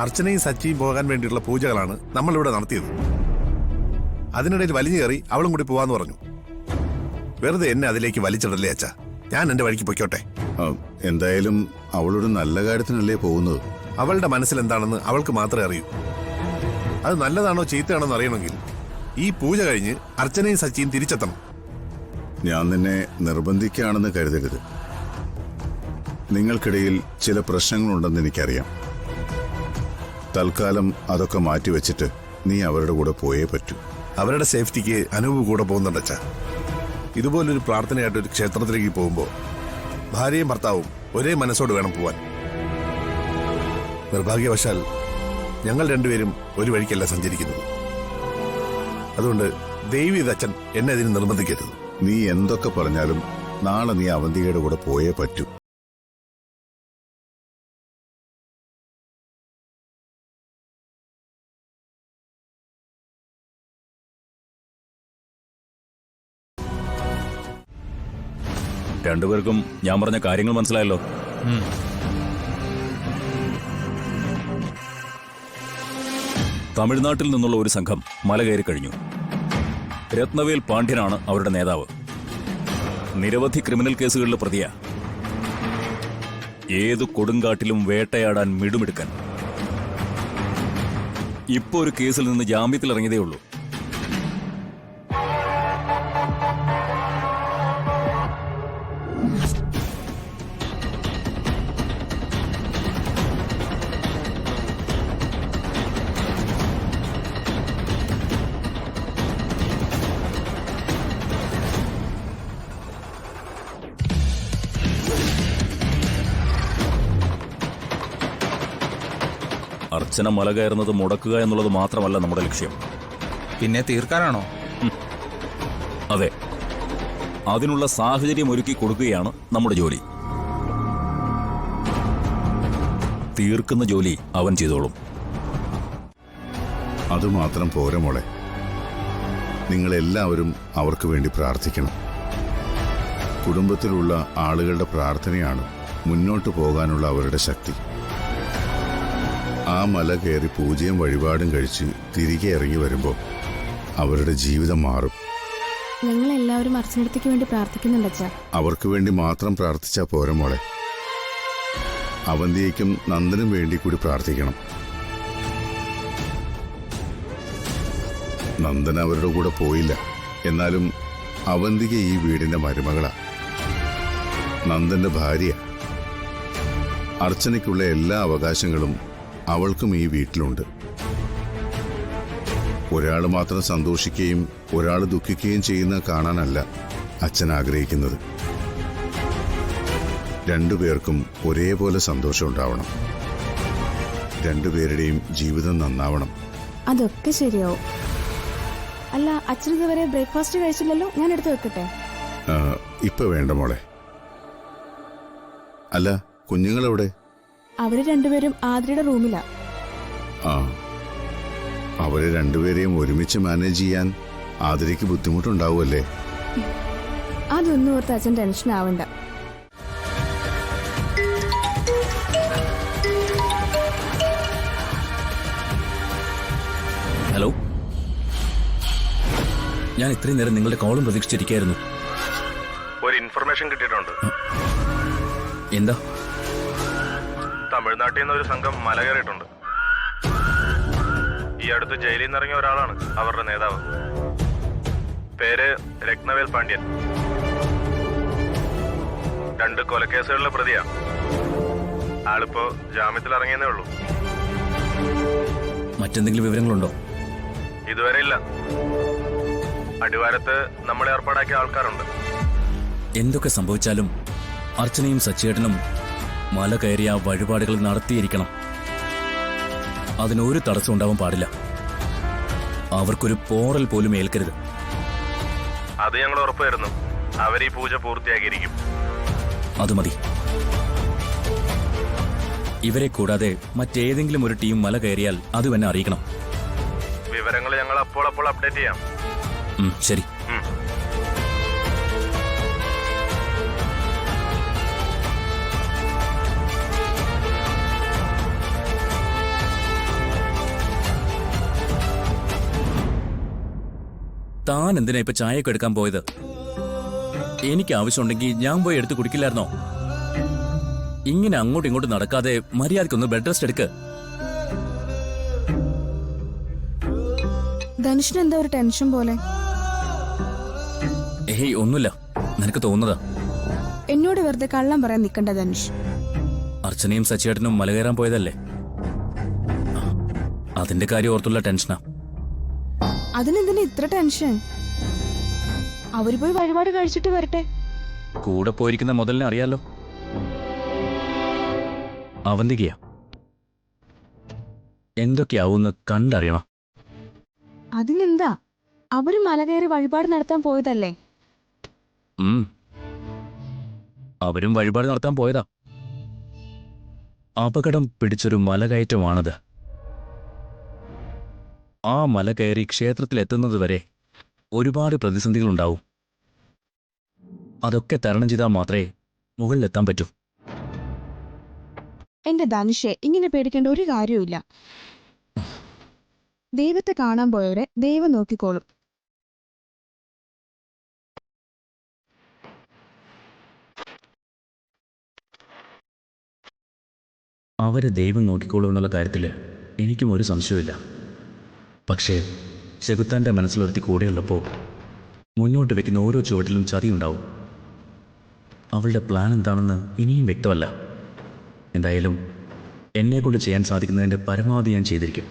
അർച്ചനയും സച്ചിയും പോകാൻ വേണ്ടിയുള്ള പൂജകളാണ് നമ്മളിവിടെ നടത്തിയത്. അതിനിടയിൽ വലിഞ്ഞു കയറി അവളും കൂടി പോവാന്ന് പറഞ്ഞു. വെറുതെ എന്നെ അതിലേക്ക് വലിച്ചിടല്ലേ അച്ഛാ, ഞാൻ എന്റെ വഴിക്ക് പൊയ്ക്കോട്ടെ. എന്തായാലും അവളൊരു നല്ല കാര്യത്തിനല്ലേ പോകുന്നത്. അവളുടെ മനസ്സിൽ എന്താണെന്ന് അവൾക്ക് മാത്രമേ അറിയൂ. അത് നല്ലതാണോ ചീത്തയാണോ എന്ന് അറിയണമെങ്കിൽ ഈ പൂജ കഴിഞ്ഞ് അർച്ചനയും സച്ചിയും തിരിച്ചെത്തണം. ഞാൻ നിന്നെ നിർബന്ധിക്കുകയാണെന്ന് കരുതരുത്. നിങ്ങൾക്കിടയിൽ ചില പ്രശ്നങ്ങളുണ്ടെന്ന് എനിക്കറിയാം. തൽക്കാലം അതൊക്കെ മാറ്റിവെച്ചിട്ട് നീ അവരുടെ കൂടെ പോയേ പറ്റൂ. അവരുടെ സേഫ്റ്റിക്ക് അനൂപ് കൂടെ പോകുന്നുണ്ട് അച്ഛാ. ഇതുപോലൊരു പ്രാർത്ഥനയായിട്ട് ഒരു ക്ഷേത്രത്തിലേക്ക് പോകുമ്പോൾ ഭാര്യയും ഭർത്താവും ഒരേ മനസ്സോട് വേണം പോവാൻ. നിർഭാഗ്യവശാൽ ഞങ്ങൾ രണ്ടുപേരും ഒരു വഴിക്കല്ല സഞ്ചരിക്കുന്നത്. അതുകൊണ്ട് ദൈവീത് അച്ഛൻ എന്നെ അതിന് നിർബന്ധിക്കരുത്. നീ എന്തൊക്കെ പറഞ്ഞാലും നാളെ നീ അവന്തികയുടെ കൂടെ പോയേ പറ്റൂ. രണ്ടുപേർക്കും ഞാൻ പറഞ്ഞ കാര്യങ്ങൾ മനസ്സിലായല്ലോ. തമിഴ്നാട്ടിൽ നിന്നുള്ള ഒരു സംഘം മല കയറി കഴിഞ്ഞു. രത്നവേൽ പാണ്ഡ്യനാണ് അവരുടെ നേതാവ്. നിരവധി ക്രിമിനൽ കേസുകളിലെ പ്രതിയാ. ഏതു കൊടുങ്കാട്ടിലും വേട്ടയാടാൻ മിടുമിടുക്കൻ. ഇപ്പോ ഒരു കേസിൽ നിന്ന് ജാമ്യത്തിൽ ഇറങ്ങിയതേ ഉള്ളൂ. അർച്ചന മല കയറുന്നത് മുടക്കുക എന്നുള്ളത് മാത്രമല്ല നമ്മുടെ ലക്ഷ്യം. പിന്നെ തീർക്കാനാണോ? അതെ, അതിനുള്ള സാഹചര്യം ഒരുക്കി കൊടുക്കുകയാണ് നമ്മുടെ ജോലി. തീർക്കുന്ന ജോലി അവൻ ചെയ്തോളും. അതുമാത്രം പോരെ മോളെ. നിങ്ങളെല്ലാവരും അവർക്ക് വേണ്ടി പ്രാർത്ഥിക്കണം. കുടുംബത്തിലുള്ള ആളുകളുടെ പ്രാർത്ഥനയാണ് മുന്നോട്ടു പോകാനുള്ള അവരുടെ ശക്തി. ആ മല കയറി പൂജയും വഴിപാടും കഴിച്ച് തിരികെ ഇറങ്ങി വരുമ്പോൾ അവരുടെ ജീവിതം മാറും. ഞങ്ങളെല്ലാവരും അർച്ചനടുത്തേക്ക് വേണ്ടി പ്രാർത്ഥിക്കുന്നുണ്ട് അച്ഛാ. അവർക്ക് വേണ്ടി മാത്രം പ്രാർത്ഥിച്ചാ പോരെ മോളെ. അവന്തിയേക്കും നന്ദനും വേണ്ടി കൂടി പ്രാർത്ഥിക്കണം. നന്ദൻ അവരുടെ കൂടെ പോയില്ല, എന്നാലും അവന്തിക ഈ വീടിന്റെ മരുമകളാ, നന്ദന്റെ ഭാര്യ. അർച്ചനയ്ക്കുള്ള എല്ലാ അവകാശങ്ങളും അവൾക്കും ഈ വീട്ടിലുണ്ട്. ഒരാൾ മാത്രം സന്തോഷിക്കുകയും ഒരാൾ ദുഃഖിക്കുകയും ചെയ്യുന്ന കാണാനല്ല അച്ഛൻ ആഗ്രഹിക്കുന്നത്. രണ്ടുപേർക്കും ഒരേപോലെ സന്തോഷം ഉണ്ടാവണം. രണ്ടുപേരുടെയും ജീവിതം നന്നാവണം. അതൊക്കെ ശരിയാവും. അല്ല, അച്ഛൻ ഇതുവരെ ബ്രേക്ക്ഫാസ്റ്റ് കഴിച്ചില്ലല്ലോ, ഞാൻ എടുത്തു വെക്കട്ടെ? ഇപ്പൊ വേണ്ട മോളെ. അല്ല, കുഞ്ഞുങ്ങളെവിടെ? അവര് രണ്ടുപേരും ആതിരയുടെ റൂമിലാ. അവരെ രണ്ടുപേരെയും ഒരുമിച്ച് മാനേജ് ചെയ്യാൻ ആതിരയ്ക്ക് ബുദ്ധിമുട്ടുണ്ടാവുമല്ലേ? അതൊന്നും ഓർത്ത് അച്ഛൻ ടെൻഷൻ ആവണ്ട. ഹലോ, ഞാൻ ഇത്രയും നേരം നിങ്ങളുടെ കോളും പ്രതീക്ഷിച്ചിരിക്കുകയായിരുന്നു. ഒരു ഇൻഫർമേഷൻ കിട്ടിയിട്ടുണ്ട്. എന്താ? തമിഴ്നാട്ടിൽ നിന്ന് ഒരു സംഘം മല കയറിയിട്ടുണ്ട്. ഈ അടുത്ത് ജയിലിൽ നിന്ന് ഇറങ്ങിയ ഒരാളാണ് അവരുടെ നേതാവ്. പേര് രത്നവേൽ പാണ്ഡ്യൻ. 2 കൊലക്കേസുകളിലെ പ്രതിയാ. ആളിപ്പോ ജാമ്യത്തിൽ ഇറങ്ങിയെന്നേ ഉള്ളൂ. മറ്റെന്തെങ്കിലും വിവരങ്ങളുണ്ടോ? ഇതുവരെ ഇല്ല. അടിവാരത്ത് നമ്മൾ ഏർപ്പാടാക്കിയ ആൾക്കാരുണ്ട്. എന്തൊക്കെ സംഭവിച്ചാലും അർച്ചനയും സച്ചേട്ടനും മല കയറിയ വഴിപാടുകൾ നടത്തിയിരിക്കണം. അതിനൊരു തടസ്സം ഉണ്ടാവാൻ പാടില്ല. അവർക്കൊരു പോറൽ പോലും ഏൽക്കരുത്. അത് ഞങ്ങൾ ഉറപ്പുവരുന്നു. അവർ ഈ പൂജ പൂർത്തിയാക്കിയിരിക്കും. അത് മതി. ഇവരെ കൂടാതെ മറ്റേതെങ്കിലും ഒരു ടീം മല കയറിയാൽ അത് എന്നെ അറിയിക്കണം. വിവരങ്ങൾ ഞങ്ങൾ അപ്പോൾ അപ്ഡേറ്റ് ചെയ്യാം. ശരി. താൻ എന്തിനാ ഇപ്പൊ ചായയൊക്കെ എടുക്കാൻ പോയത്? എനിക്ക് ആവശ്യമുണ്ടെങ്കിൽ ഞാൻ പോയി എടുത്ത് കുടിക്കില്ലായിരുന്നോ? ഇങ്ങനെ അങ്ങോട്ടും ഇങ്ങോട്ടും നടക്കാതെ മര്യാദക്കൊന്ന് ബെഡ് റെസ്റ്റ് എടുക്ക്. ധനുഷിന് എന്താ ഒരു ടെൻഷൻ പോലെ? ഏയ് ഒന്നുമില്ല, നിനക്ക് തോന്നുന്നതാ. എന്നോട് വെറുതെ കള്ളം പറയാൻ നിൽക്കണ്ട ധനുഷ്. അർച്ചനയും സച്ചിയേട്ടനും മല കയറാൻ പോയതല്ലേ, അതിന്റെ കാര്യം ഓർത്തുള്ള ടെൻഷനാ. അതിനെന്തിനാ ഇത്ര ടെൻഷൻ? അവര് പോയി വഴിപാട് കഴിച്ചിട്ട് വരട്ടെ. കൂടെ പോയിരിക്കുന്ന മുതലിനെ അറിയാലോ, അവന്തികയാ. എന്തൊക്കെയാവൂന്ന് കണ്ടറിയണം. അതിനെന്താ, അവര് മല കയറി വഴിപാട് നടത്താൻ പോയതല്ലേ? അവരും വഴിപാട് നടത്താൻ പോയതാ. അപകടം പിടിച്ചൊരു മലകയറ്റമാണത്. ആ മല കയറി ക്ഷേത്രത്തിലെത്തുന്നത് വരെ ഒരുപാട് പ്രതിസന്ധികളുണ്ടാവും. അതൊക്കെ തരണം ചെയ്താൽ മാത്രമേ മുകളിലെത്താൻ പറ്റൂ. എന്റെ ധനുഷെ, ഇങ്ങനെ പേടിക്കേണ്ട ഒരു കാര്യവുമില്ല. ദൈവത്തെ കാണാൻ പോയവരെ ദൈവം നോക്കിക്കോളും. അവരെ ദൈവം നോക്കിക്കോളൂ എന്നുള്ള കാര്യത്തിൽ എനിക്കും ഒരു സംശയമില്ല. പക്ഷേ ചെകുത്താൻ്റെ മനസ്സിലൊരുത്തി കൂടെയുള്ളപ്പോൾ മുന്നോട്ട് വെക്കുന്ന ഓരോ ചുവട്ടിലും ചതിയുണ്ടാവും. അവളുടെ പ്ലാൻ എന്താണെന്ന് ഇനിയും വ്യക്തമല്ല. എന്തായാലും എന്നെക്കൊണ്ട് ചെയ്യാൻ സാധിക്കുന്നതിൻ്റെ പരമാവധി ഞാൻ ചെയ്തിരിക്കും.